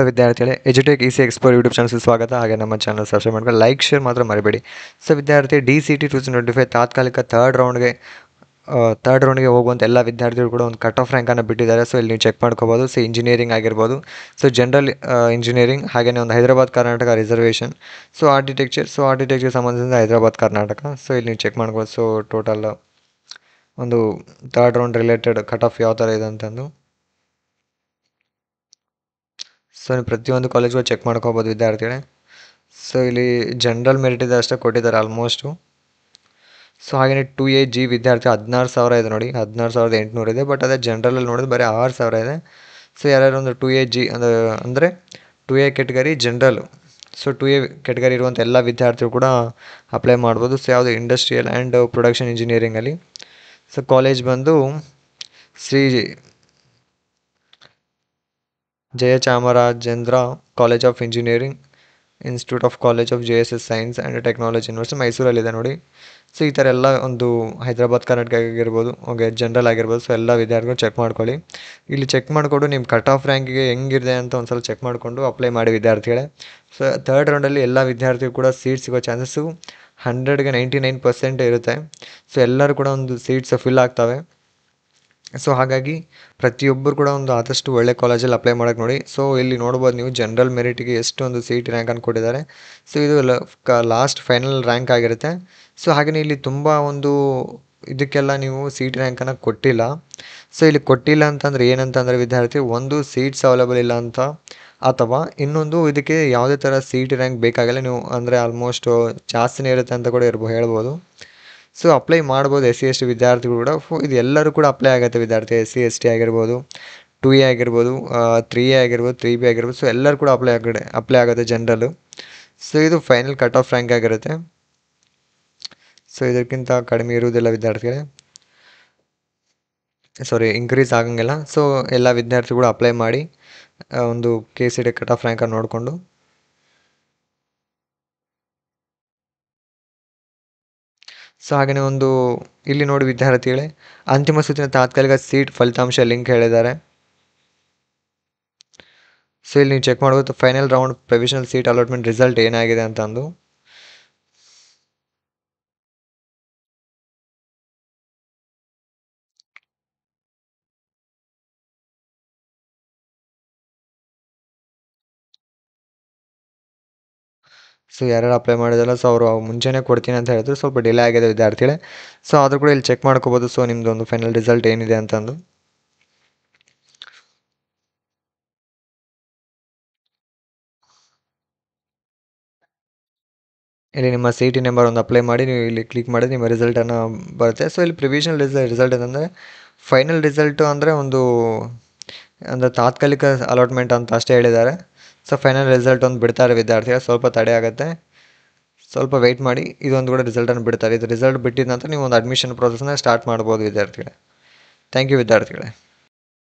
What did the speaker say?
ವಿದ್ಯಾರ್ಥಿಗಳೇ ಎಜುಟೆಕ್ EC explore YouTube ಚಾನಲ್ಗೆ ಸ್ವಾಗತ. ಹಾಗೆ ನಮ್ಮ ಚಾನಲ್ ಸಬ್ಸ್ಕ್ರೈಬ್ ಮಾಡ್ಕೊಂಡು ಲೈಕ್ ಶೇರ್ ಮಾತ್ರ ಮರಿಬೇಡಿ. ಸೊ ವಿದ್ಯಾರ್ಥಿ DCT 2025 ತಾತ್ಕಾಲಿಕ ಥರ್ಡ್ ರೌಂಡ್ಗೆ ಹೋಗುವಂಥ ಎಲ್ಲ ವಿದ್ಯಾರ್ಥಿಗಳು ಕೂಡ ಒಂದು ಕಟ್ ಆಫ್ ರ್ಯಾಂಕನ್ನು ಬಿಟ್ಟಿದ್ದಾರೆ. ಸೊ ಇಲ್ಲಿ ನೀವು ಚೆಕ್ ಮಾಡ್ಕೋಬೋದು. ಸೊ ಇಂಜಿನಿಯರಿಂಗ್ ಆಗಿರ್ಬೋದು, ಸೊ ಜನರಲ್ ಇಂಜಿನಿಯರಿಂಗ್, ಹಾಗೆಯೇ ಒಂದು Hyderabad Karnataka reservation, so architecture ಸಂಬಂಧಿಸಿದ ಹೈದರಾಬಾದ್ ಕರ್ನಾಟಕ. ಸೊ ಇಲ್ಲಿ ನೀವು ಚೆಕ್ ಮಾಡ್ಬೋದು. ಸೊ ಟೋಟಲ್ ಒಂದು third round related cut off ಯಾವ ಥರ ಇದೆ ಅಂತಂದು. ಸೊ ನೀವು ಪ್ರತಿಯೊಂದು ಕಾಲೇಜ್ಗೂ ಚೆಕ್ ಮಾಡ್ಕೋಬೋದು ವಿದ್ಯಾರ್ಥಿಗಳೇ. ಸೊ ಇಲ್ಲಿ ಜನರಲ್ ಮೆರಿಟ್ ಇದೆ ಅಷ್ಟೇ ಕೊಟ್ಟಿದ್ದಾರೆ ಆಲ್ಮೋಸ್ಟು. ಸೊ ಹಾಗೆಯೇ 2AG ವಿದ್ಯಾರ್ಥಿ 16,000 ಇದೆ ನೋಡಿ, 16,800 ಇದೆ. ಬಟ್ ಅದೇ ಜನರಲಲ್ಲಿ ನೋಡಿದ್ರೆ ಬರೀ 6,000 ಇದೆ. ಸೊ ಯಾರ್ಯಾರು ಒಂದು 2AG ಅಂದರೆ 2A category general, so 2A category ಇರುವಂಥ ಎಲ್ಲ ವಿದ್ಯಾರ್ಥಿಗಳು ಕೂಡ ಅಪ್ಲೈ ಮಾಡ್ಬೋದು. ಸೊ ಯಾವುದು ಇಂಡಸ್ಟ್ರಿಯಲ್ ಆ್ಯಂಡ್ ಪ್ರೊಡಕ್ಷನ್ ಇಂಜಿನಿಯರಿಂಗಲ್ಲಿ. ಸೊ ಕಾಲೇಜ್ ಬಂದು Shri Jayachamarajendra college of engineering institute of college of JSS science and technology university ಮೈಸೂರಲ್ಲಿದೆ ನೋಡಿ. ಸೊ ಈ ಥರ ಎಲ್ಲ ಒಂದು ಹೈದರಾಬಾದ್ ಕರ್ನಾಟಕ ಆಗಿರ್ಬೋದು, ಓಕೆ ಜನರಲ್ ಆಗಿರ್ಬೋದು. ಸೊ ಎಲ್ಲ ವಿದ್ಯಾರ್ಥಿಗಳು ಚೆಕ್ ಮಾಡ್ಕೊಳ್ಳಿ. ಇಲ್ಲಿ ಚೆಕ್ ಮಾಡಿಕೊಂಡು ನಿಮ್ಮ ಕಟ್ ಆಫ್ ರ್ಯಾಂಕಿಗೆ ಹೆಂಗಿದೆ ಅಂತ ಒಂದು ಸಲ ಚೆಕ್ ಮಾಡಿಕೊಂಡು ಅಪ್ಲೈ ಮಾಡಿ ವಿದ್ಯಾರ್ಥಿಗಳೇ. ಸೊ ಥರ್ಡ್ ರೌಂಡಲ್ಲಿ ಎಲ್ಲ ವಿದ್ಯಾರ್ಥಿಗಳು ಕೂಡ ಸೀಟ್ ಸಿಗೋ ಚಾನ್ಸಸ್ಸು 100ಗೆ 99% ಇರುತ್ತೆ. ಸೊ ಎಲ್ಲರೂ ಕೂಡ ಒಂದು ಸೀಟ್ಸ್ ಫಿಲ್ ಆಗ್ತವೆ. ಸೊ ಹಾಗಾಗಿ ಪ್ರತಿಯೊಬ್ಬರು ಕೂಡ ಒಂದು ಆದಷ್ಟು ಒಳ್ಳೆ ಕಾಲೇಜಲ್ಲಿ ಅಪ್ಲೈ ಮಾಡೋಕ್ಕೆ ನೋಡಿ. ಸೊ ಇಲ್ಲಿ ನೋಡ್ಬೋದು ನೀವು ಜನರಲ್ ಮೆರಿಟಿಗೆ ಎಷ್ಟೊಂದು ಸೀಟ್ ರ್ಯಾಂಕನ್ನು ಕೊಟ್ಟಿದ್ದಾರೆ. ಸೊ ಇದು ಲಾಸ್ಟ್ ಫೈನಲ್ ರ್ಯಾಂಕ್ ಆಗಿರುತ್ತೆ. ಸೊ ಹಾಗೆಯೇ ಇಲ್ಲಿ ತುಂಬ ಒಂದು ಇದಕ್ಕೆಲ್ಲ ನೀವು ಸೀಟ್ ರ್ಯಾಂಕನ್ನು ಕೊಟ್ಟಿಲ್ಲ. ಸೊ ಇಲ್ಲಿ ಕೊಟ್ಟಿಲ್ಲ ಅಂತಂದರೆ ಏನಂತಂದರೆ ವಿದ್ಯಾರ್ಥಿ ಒಂದು ಸೀಟ್ಸ್ ಅವೈಲೇಬಲ್ ಇಲ್ಲ ಅಂತ, ಅಥವಾ ಇನ್ನೊಂದು ಇದಕ್ಕೆ ಯಾವುದೇ ಥರ ಸೀಟ್ ರ್ಯಾಂಕ್ ಬೇಕಾಗಿಲ್ಲ. ನೀವು ಅಂದರೆ ಆಲ್ಮೋಸ್ಟ್ ಜಾಸ್ತಿನೇ ಇರುತ್ತೆ ಅಂತ ಕೂಡ ಹೇಳ್ಬೋದು. ಸೊ ಅಪ್ಲೈ ಮಾಡ್ಬೋದು SC/ST ವಿದ್ಯಾರ್ಥಿಗಳು ಕೂಡ. ಇದು ಎಲ್ಲರೂ ಕೂಡ ಅಪ್ಲೈ ಆಗುತ್ತೆ ವಿದ್ಯಾರ್ಥಿ. SC/ST ಆಗಿರ್ಬೋದು, 2A ಆಗಿರ್ಬೋದು, 3A ಆಗಿರ್ಬೋದು, 3B ಆಗಿರ್ಬೋದು. ಸೊ ಎಲ್ಲರೂ ಕೂಡ ಅಪ್ಲೈ ಆಗುತ್ತೆ ಜನರಲ್ಲು. ಸೊ ಇದು ಫೈನಲ್ ಕಟ್ ಆಫ್ ರ್ಯಾಂಕ್ ಆಗಿರುತ್ತೆ. ಸೊ ಇದಕ್ಕಿಂತ ಕಡಿಮೆ ಇರುವುದಿಲ್ಲ ವಿದ್ಯಾರ್ಥಿಗಳೇ, ಇನ್ಕ್ರೀಸ್ ಆಗಂಗಿಲ್ಲ. ಸೊ ಎಲ್ಲ ವಿದ್ಯಾರ್ಥಿಗಳು ಅಪ್ಲೈ ಮಾಡಿ ಒಂದು KCET ಕಟ್ ಆಫ್ ರ್ಯಾಂಕನ್ನು ನೋಡಿಕೊಂಡು. ಸೊ ಹಾಗೆಯೇ ಒಂದು ಇಲ್ಲಿ ನೋಡಿ ವಿದ್ಯಾರ್ಥಿಗಳೇ, ಅಂತಿಮ ಸುತ್ತಿನ ತಾತ್ಕಾಲಿಕ ಸೀಟ್ ಫಲಿತಾಂಶ ಲಿಂಕ್ ಹೇಳಿದ್ದಾರೆ. ಸೊ ಇಲ್ಲಿ ನೀವು ಚೆಕ್ ಮಾಡ್ಬೋದು final round provisional seat allotment result ಏನಾಗಿದೆ ಅಂತಂದು. ಸೊ ಯಾರ್ಯಾರು ಅಪ್ಲೈ ಮಾಡಿದಲ್ಲ, ಸೊ ಅವರು ಮುಂಚೆನೇ ಕೊಡ್ತೀನಿ ಅಂತ ಹೇಳಿದ್ರು. ಸ್ವಲ್ಪ ಡಿಲೇ ಆಗಿದೆ ವಿದ್ಯಾರ್ಥಿಗಳೇ. ಸೊ ಆದರೂ ಕೂಡ ಇಲ್ಲಿ ಚೆಕ್ ಮಾಡ್ಕೋಬೋದು. ಸೊ ನಿಮ್ಮದು ಒಂದು ಫೈನಲ್ ರಿಸಲ್ಟ್ ಏನಿದೆ ಅಂತಂದು. ಇಲ್ಲಿ ನಿಮ್ಮ CT ನಂಬರ್ ಒಂದು ಅಪ್ಲೈ ಮಾಡಿ ನೀವು ಇಲ್ಲಿ ಕ್ಲಿಕ್ ಮಾಡಿದ್ರೆ ನಿಮ್ಮ ರಿಸಲ್ಟನ್ನು ಬರುತ್ತೆ. ಸೊ ಇಲ್ಲಿ ಪ್ರಿವಿಷನಲ್ ರಿಸಲ್ಟ್ ಅಂತಂದರೆ ಫೈನಲ್ ರಿಸಲ್ಟು ಅಂದರೆ ಅಂದರೆ ತಾತ್ಕಾಲಿಕ ಅಲಾಟ್ಮೆಂಟ್ ಅಂತ ಅಷ್ಟೇ ಹೇಳಿದ್ದಾರೆ. ಸೊ ಫೈನಲ್ ರಿಸಲ್ಟ್ ಒಂದು ಬಿಡ್ತಾರೆ ವಿದ್ಯಾರ್ಥಿಗಳು, ಸ್ವಲ್ಪ ತಡೆ ಆಗುತ್ತೆ, ಸ್ವಲ್ಪ ವೆಯ್ಟ್ ಮಾಡಿ. ಇದೊಂದು ಕೂಡ ರಿಸಲ್ಟನ್ನು ಬಿಡ್ತಾರೆ. ಇದು ರಿಸಲ್ಟ್ ಬಿಟ್ಟಿದ ನಂತರ ನೀವು ಒಂದು ಅಡ್ಮಿಷನ್ ಪ್ರೊಸೆಸ್ನ ಸ್ಟಾರ್ಟ್ ಮಾಡ್ಬೋದು ವಿದ್ಯಾರ್ಥಿಗಳೇ. ಥ್ಯಾಂಕ್ ಯು ವಿದ್ಯಾರ್ಥಿಗಳೇ.